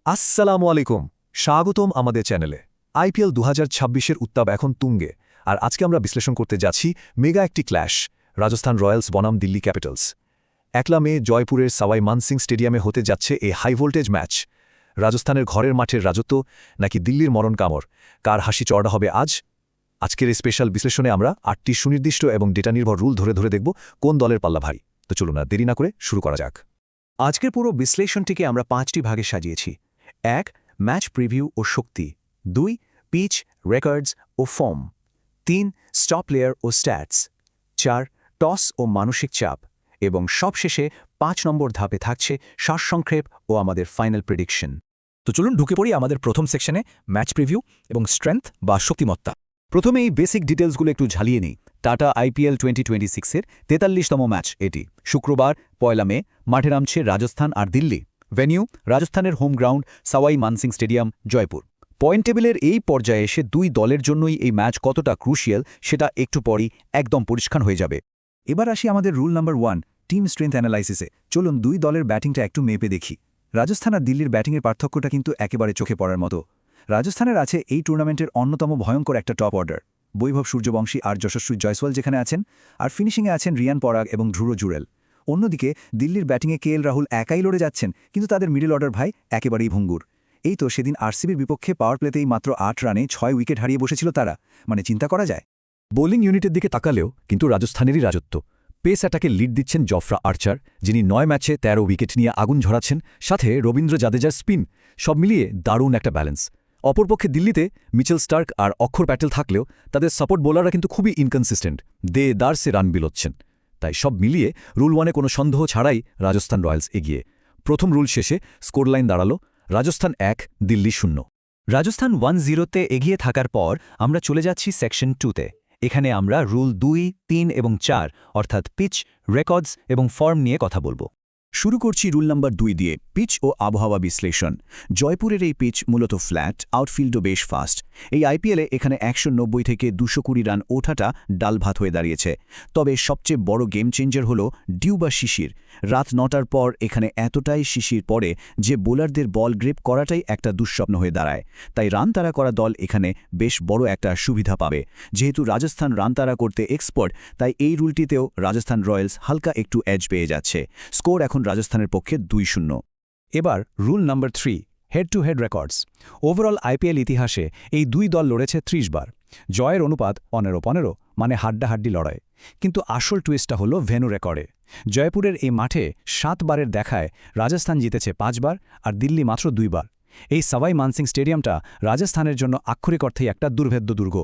আসসালামু আলাইকুম, স্বাগতম আমাদের চ্যানেলে। আইপিএল ২০২৬-এর উত্তাপ এখন তুঙ্গে, আর আজকে আমরা বিশ্লেষণ করতে যাচ্ছি মেগা একটি ক্ল্যাশ, রাজস্থান রয়্যালস বনাম দিল্লি ক্যাপিটালস। ১ মে জয়পুরের সাওয়াই মানসিং স্টেডিয়ামে হতে যাচ্ছে এই হাই ভোল্টেজ ম্যাচ। রাজস্থানের ঘরের মাঠের রাজত্ব নাকি দিল্লির মরণ কামড়, কার হাসি চড়া হবে আজ? আজকের এই স্পেশাল বিশ্লেষণে আমরা ৮টি সুনির্দিষ্ট এবং ডেটা নির্ভর রুল ধরে ধরে দেখব কোন দলের পাল্লা ভারী। তো চলুন না দেরি না করে শুরু করা যাক। আজকের পুরো বিশ্লেষণটিকে আমরা ৫টি ভাগে সাজিয়েছি। ১. ম্যাচ প্রিভিউ ও শক্তি। ২. পিচ, রেকর্ডস ও ফর্ম। ৩. স্টপ প্লেয়ার ও স্ট্যাটস। ৪. টস ও মানসিক চাপ। এবং সবশেষে ৫ নম্বর ধাপে থাকছে সারসংক্ষেপ ও আমাদের ফাইনাল প্রেডিকশন। তো চলুন ঢুকে পড়ি আমাদের প্রথম সেকশনে, ম্যাচ প্রিভিউ এবং স্ট্রেংথ বা শক্তিমত্তা। প্রথমে এই বেসিক ডিটেলসগুলো একটু ঝালিয়ে নিই। টাটা আইপিএল 2026-এর ৪৩তম ম্যাচ এটি। শুক্রবার ১ মে মাঠে নামছে রাজস্থান আর দিল্লি। ভেন্যু রাজস্থানের home ground Sawai Mansingh stadium, Jaipur. Point টেবিলের এই পর্যায়ে এসে দুই দলের জন্যই এই ম্যাচ কতটা ক্রুশিয়াল সেটা একটু পরই একদম পরিষ্কার হয়ে যাবে। এবার আসি আমাদের রুল নাম্বার ১, টিম স্ট্রেংথ অ্যানালাইসিসে। চলুন দুই দলের ব্যাটিংটা একটু মেপে দেখি। রাজস্থান আর দিল্লির ব্যাটিংয়ের পার্থক্যটা কিন্তু একেবারে চোখে পড়ার মতো। রাজস্থানের আছে এই টুর্নামেন্টের অন্যতম ভয়ঙ্কর একটা টপ অর্ডার, বৈভব সূর্যবংশী আর যশস্বী জয়সওয়াল যেখানে আছেন, আর ফিনিশিংয়ে আছেন রিয়ান পরাগ এবং ধ্রুব জুরেল। অন্যদিকে দিল্লির ব্যাটিংয়ে কেএল রাহুল একাই লড়ে যাচ্ছেন, কিন্তু তাদের মিডল অর্ডার ভাই একেবারেই ভঙ্গুর। এই তো সেদিন আরসিবির বিপক্ষে পাওয়ার প্লেতেই মাত্র ৮ রানে ৬ উইকেট হারিয়ে বসেছিল তারা। মানে চিন্তা করা যায়। বোলিং ইউনিটের দিকে তাকালেও কিন্তু রাজস্থানেরই রাজত্ব। পেস অ্যাটাকে লিড দিচ্ছেন জফরা আর্চার, যিনি ৯ ম্যাচে ১৩ উইকেট নিয়ে আগুন ঝরাচ্ছেন, সাথে রবীন্দ্র জাদেজার স্পিন। সব মিলিয়ে দারুণ একটা ব্যালেন্স। অপরপক্ষে দিল্লিতে মিচেল স্টার্ক আর অক্ষর প্যাটেল থাকলেও তাদের সাপোর্ট বোলাররা কিন্তু খুবই ইনকনসিস্টেন্ট, দারসে রান বিলোচ্ছেন। তাই সব মিলিয়ে রুল ১-এ কোনো সন্দেহ ছাড়াই রাজস্থান রয়্যালস এগিয়ে। প্রথম রুল শেষে স্কোর লাইন দাঁড়ালো রাজস্থান ১, দিল্লি ০। রাজস্থান 1-0-তে এগিয়ে থাকার পর আমরা চলে যাচ্ছি সেকশন 2-তে। এখানে আমরা রুল ২, ৩ এবং ৪ অর্থাৎ পিচ, রেকর্ডস এবং ফর্ম নিয়ে কথা বলবো। শুরু করছি রুল নাম্বার ২ দিয়ে, পিচ ও আবহাওয়া বিশ্লেষণ। জয়পুরের এই পিচ মূলত ফ্ল্যাট, আউটফিল্ডও বেশ ফাস্ট। এই আইপিএলে এখানে ১৯০ থেকে ২২০ রান ওঠাটা ডাল ভাত হয়ে দাঁড়িয়েছে। তবে সবচেয়ে বড় গেম চেঞ্জার হল ডিউ বা শিশির। রাত ৯টার পর এখানে এতটাই শিশির পড়ে যে বোলারদের বল গ্রেপ করাটাই একটা দুঃস্বপ্ন হয়ে দাঁড়ায়। তাই রান তাড়া করা দল এখানে বেশ বড় একটা সুবিধা পাবে। যেহেতু রাজস্থান রান তাড়া করতে এক্সপার্ট, তাই এই রুলটিতেও রাজস্থান রয়্যালস হালকা একটু এজ পেয়ে যাচ্ছে। স্কোর এখন রাজস্থানের পক্ষে ২-০। এবার rule number ৩, head to head records. Overall IPL ইতিহাসে এই দুই দল লড়েছে ৩০ বার। জয়ের অনুপাত ১৫-১৫, মানে হাড্ডাহাড্ডি লড়াই। কিন্তু আসল টুইস্টটা হলো ভেন্যু রেকর্ডে। জয়পুরের এই মাঠে ৭ বারের দেখায় রাজস্থান জিতেছে ৫ বার আর দিল্লি মাত্র ২ বার। এই সাওয়াই মানসিং স্টেডিয়ামটা রাজস্থানের জন্য আক্ষরিক অর্থেই একটা দুর্ভেদ্য দুর্গ।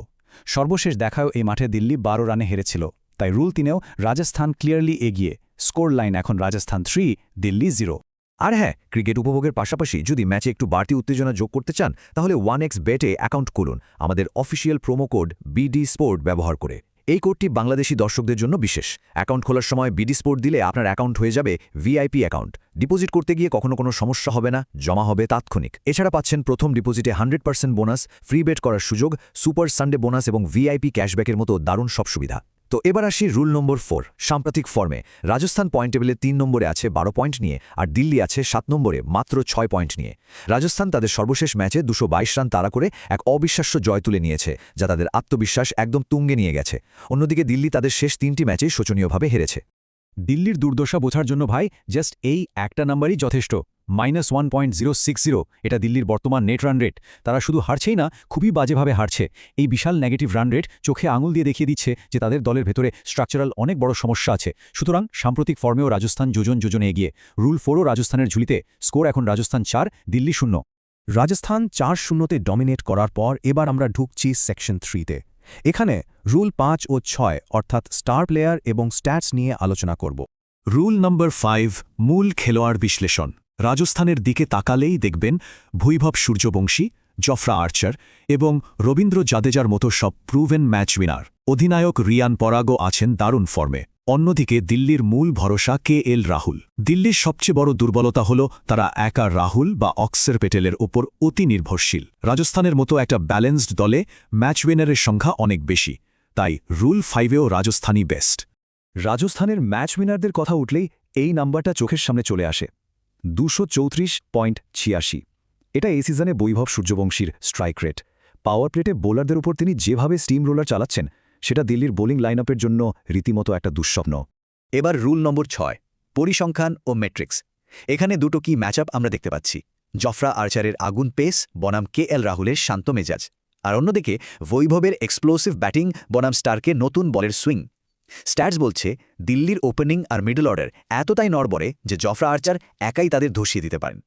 সর্বশেষ দেখায়ও এই মাঠে দিল্লি ১২ রানে হেরেছিল। তাই রুল ৩-এও রাজস্থান ক্লিয়ারলি এগিয়ে। স্কোর লাইন এখন রাজস্থান ৩, দিল্লি ০। আর হ্যাঁ, ক্রিকেট উপভোগের পাশাপাশি যদি ম্যাচে একটু বাড়তি উত্তেজনা যোগ করতে চান, তাহলে 1x বেটে অ্যাকাউন্ট খুলুন আমাদের official promo code BD sport ব্যবহার করে। এই কোডটি বাংলাদেশি দর্শকদের জন্য বিশেষ। অ্যাকাউন্ট খোলার সময় বিডি স্পোর্ট দিলে আপনার অ্যাকাউন্ট হয়ে যাবে ভিআইপি অ্যাকাউন্ট। ডিপোজিট করতে গিয়ে কখনো কোনো সমস্যা হবে না, জমা হবে তাৎক্ষণিক। এছাড়া পাচ্ছেন প্রথম ডিপোজিটে 100% বোনাস, ফ্রি বেট করার সুযোগ, সুপার সানডে বোনাস এবং ভিআইপি ক্যাশব্যাকের মতো দারুণ সব সুবিধা। তো এবার আসি রুল নম্বর ৪, সাম্প্রতিক ফর্মে। রাজস্থান পয়েন্ট টেবিলে ৩ নম্বরে আছে ১২ পয়েন্ট নিয়ে, আর দিল্লি আছে ৭ নম্বরে মাত্র ৬ পয়েন্ট নিয়ে। রাজস্থান তাদের সর্বশেষ ম্যাচে ২২২ রান তাড়া করে এক অবিশ্বাস্য জয় তুলে নিয়েছে, যা তাদের আত্মবিশ্বাস একদম তুঙ্গে নিয়ে গেছে। অন্যদিকে দিল্লি তাদের শেষ ৩টি ম্যাচেই শোচনীয়ভাবে হেরেছে। দিল্লির দুর্দশা বোঝার জন্য ভাই জাস্ট এই একটা নাম্বারই যথেষ্ট, -1.060। এটা দিল্লির বর্তমান নেট রান রেট। তারা শুধু হারছেই না, খুবই বাজেভাবে হারছে। এই বিশাল নেগেটিভ রান রেট চোখে আঙুল দিয়ে দেখিয়ে দিচ্ছে যে তাদের দলের ভেতরে স্ট্রাকচারাল অনেক বড় সমস্যা আছে। সুতরাং সাম্প্রতিক ফর্মেও রাজস্থান যোজনে এগিয়ে। রুল ৪ও রাজস্থানের ঝুলিতে। স্কোর এখন রাজস্থান ৪, দিল্লি ০। রাজস্থান ৪-০-তে ডমিনেট করার পর এবার আমরা ঢুকছি সেকশন ৩-তে। এখানে রুল ৫ ও ৬ অর্থাৎ স্টার প্লেয়ার এবং স্ট্যাটস নিয়ে আলোচনা করব। রুল নম্বর ৫, মূল খেলোয়াড় বিশ্লেষণ। রাজস্থানের দিকে তাকালেই দেখবেন বৈভব সূর্যবংশী, জফরা আর্চার এবং রবীন্দ্র জাদেজার মতো সব প্রুভেন ম্যাচ উইনার। অধিনায়ক রিয়ান পরাগও আছেন দারুণ ফর্মে। অন্যদিকে দিল্লির মূল ভরসা কেএল রাহুল। দিল্লির সবচেয়ে বড় দুর্বলতা হল তারা একা রাহুল বা অক্ষর প্যাটেলের ওপর অতি নির্ভরশীল। রাজস্থানের মতো একটা ব্যালেন্সড দলে ম্যাচ উইনারের সংখ্যা অনেক বেশি। তাই রুল ৫-এও রাজস্থানই বেস্ট। রাজস্থানের ম্যাচ উইনারদের কথা উঠলেই এই নাম্বারটা চোখের সামনে চলে আসে, ২৩৪.৮৬। এটা এই সিজনে বৈভব সূর্যবংশীর স্ট্রাইক রেট। পাওয়ার প্লেটে বোলারদের উপর তিনি যেভাবে স্টিম রোলার চালাচ্ছেন সেটা দিল্লির বোলিং লাইনআপের জন্য রীতিমতো একটা দুঃস্বপ্ন। এবার রুল নম্বর 6, পরিসংখ্যান ও ম্যাট্রিক্স। এখানে দুটো কি ম্যাচআপ আমরা দেখতে পাচ্ছি। জফরা আর্চারের আগুন পেস বনাম KL রাহুলের শান্ত মেজাজ, আর অন্যদিকে বৈভবের এক্সপ্লোসিভ ব্যাটিং বনাম স্টার্কে নতুন বলের সুইং। স্ট্যাটস বলছে দিল্লির ওপেনিং আর মিডল অর্ডার এতটাই নড়বড়ে যে জফরা আর্চার একাই তাদের ধসিয়ে দিতে পারেন।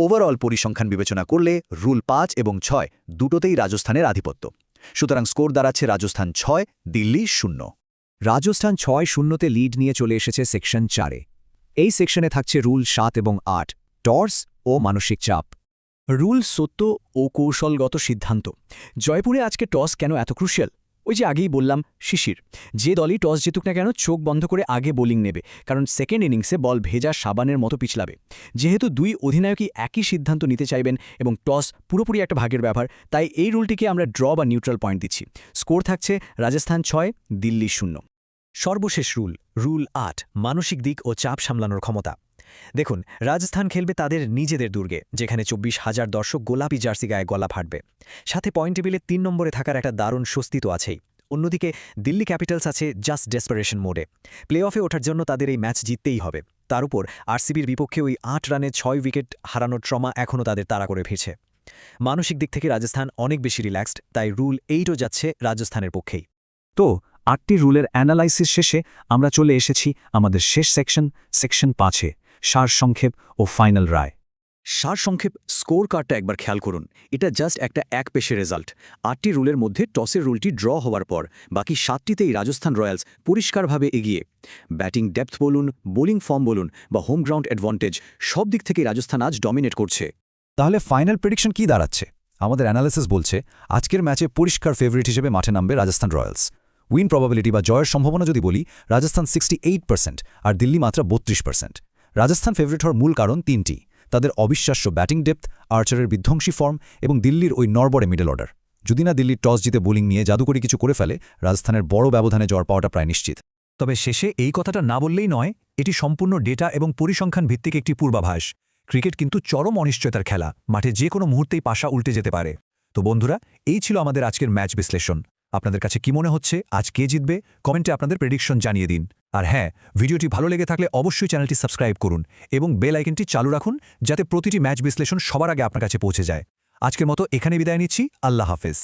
ওভারঅল পরিসংখ্যান বিবেচনা করলে রুল 5 এবং 6 দুটোতেই রাজস্থানের আধিপত্য। সুতরাং স্কোর দাঁড়াচ্ছে রাজস্থান 6, দিল্লি 0। রাজস্থান 6-0তে লিড নিয়ে চলে এসেছে সেকশন 4-এ। এই সেকশনে থাকছে রুল 7 এবং 8, টর্স ও মানসিক চাপ। রুল সত্য ও কৌশলগত সিদ্ধান্ত। জয়পুরে আজকে টস কেন এত ক্রুশিয়াল? ওই যে আগেই বললাম, শিশির। যে দলই টস জিতুক না কেন চোখ বন্ধ করে আগে বোলিং নেবে, কারণ সেকেন্ড ইনিংসে বল ভেজা সাবানের মতো পিছলাবে। যেহেতু দুই অধিনায়কই একই সিদ্ধান্ত নিতে চাইবেন এবং টস পুরোপুরি একটা ভাগের ব্যাপার, তাই এই রুলটিকে আমরা ড্র বা নিউট্রাল পয়েন্ট দিচ্ছি। স্কোর থাকছে রাজস্থান 6, দিল্লি 0। সর্বশেষ রুল 8, মানসিক দিক ও চাপ সামলানোর ক্ষমতা। দেখুন, রাজস্থান খেলবে তাদের নিজেদের দুর্গে, যেখানে 24,000 দর্শক গোলাপি জার্সি গায়ে গলা ফাটবে। সাথে পয়েন্ট টেবিলে 3 নম্বরে থাকার একটা দারুণ স্বস্তি তো আছেই। অন্যদিকে দিল্লি ক্যাপিটালস আছে জাস্ট ডেসপারেশন মোডে। প্লে অফে ওঠার জন্য তাদের এই ম্যাচ জিততেই হবে। তার উপর আরসিবির বিপক্ষে ওই 8 রানে 6 উইকেট হারানোর ট্রমা এখনও তাদের তাড়া করে ফিরছে। মানসিক দিক থেকে রাজস্থান অনেক বেশি রিল্যাক্সড, তাই রুল 8ও যাচ্ছে রাজস্থানের পক্ষেই। তো 8টি রুলের অ্যানালাইসিস শেষে আমরা চলে এসেছি আমাদের শেষ সেকশন 5-এ, সারসংক্ষেপ ও ফাইনাল রায়। সারসংক্ষেপ স্কোর কার্ডটা একবার খেয়াল করুন। এটা জাস্ট একটা এক পেশে রেজাল্ট। 8টি রুলের মধ্যে টসের রুলটি ড্র হওয়ার পর বাকি 7টিতেই রাজস্থান রয়্যালস পরিষ্কারভাবে এগিয়ে। ব্যাটিং ডেপথ বলুন, বোলিং ফর্ম বলুন বা হোম গ্রাউন্ড অ্যাডভান্টেজ, সব দিক থেকেই রাজস্থান আজ ডমিনেট করছে। তাহলে ফাইনাল প্রেডিকশন কি দাঁড়াচ্ছে? আমাদের অ্যানালিসিস বলছে আজকের ম্যাচে পরিষ্কার ফেভারিট হিসেবে মাঠে নামবে রাজস্থান রয়্যালস। উইন প্রবাবিলিটি বা জয়ের সম্ভাবনা যদি বলি, রাজস্থান 68% আর দিল্লি মাত্র 32%। রাজস্থান ফেভারিট হওয়ার মূল কারণ 3টি: তাদের অবিশ্বাস্য ব্যাটিং ডেপথ, আর্চারের বিধ্বংসী ফর্ম এবং দিল্লির ওই নড়বড়ে মিডল অর্ডার। যদি না দিল্লির টস জিতে বোলিং নিয়ে জাদুকরি কিছু করে ফেলে, রাজস্থানের বড় ব্যবধানে জয় পাওয়াটা প্রায় নিশ্চিত। তবে শেষে এই কথাটা না বললেই নয়, এটি সম্পূর্ণ ডেটা এবং পরিসংখ্যান ভিত্তিক একটি পূর্বাভাস। ক্রিকেট কিন্তু চরম অনিশ্চয়তার খেলা, মাঠে যে কোনো মুহূর্তেই পাশা উল্টে যেতে পারে। তো বন্ধুরা, এই ছিল আমাদের আজকের ম্যাচ বিশ্লেষণ। আপনাদের কাছে কি মনে হচ্ছে আজ কে জিতবে? কমেন্টে আপনাদের প্রেডিকশন জানিয়ে দিন। আর হ্যাঁ, ভিডিওটি ভালো লেগে থাকলে অবশ্যই চ্যানেলটি সাবস্ক্রাইব করুন এবং বেল আইকনটি চালু রাখুন, যাতে প্রতিটি ম্যাচ বিশ্লেষণ সবার আগে আপনার কাছে পৌঁছে যায়। আজকের মতো এখানে বিদায় নিচ্ছি। আল্লাহ হাফেজ।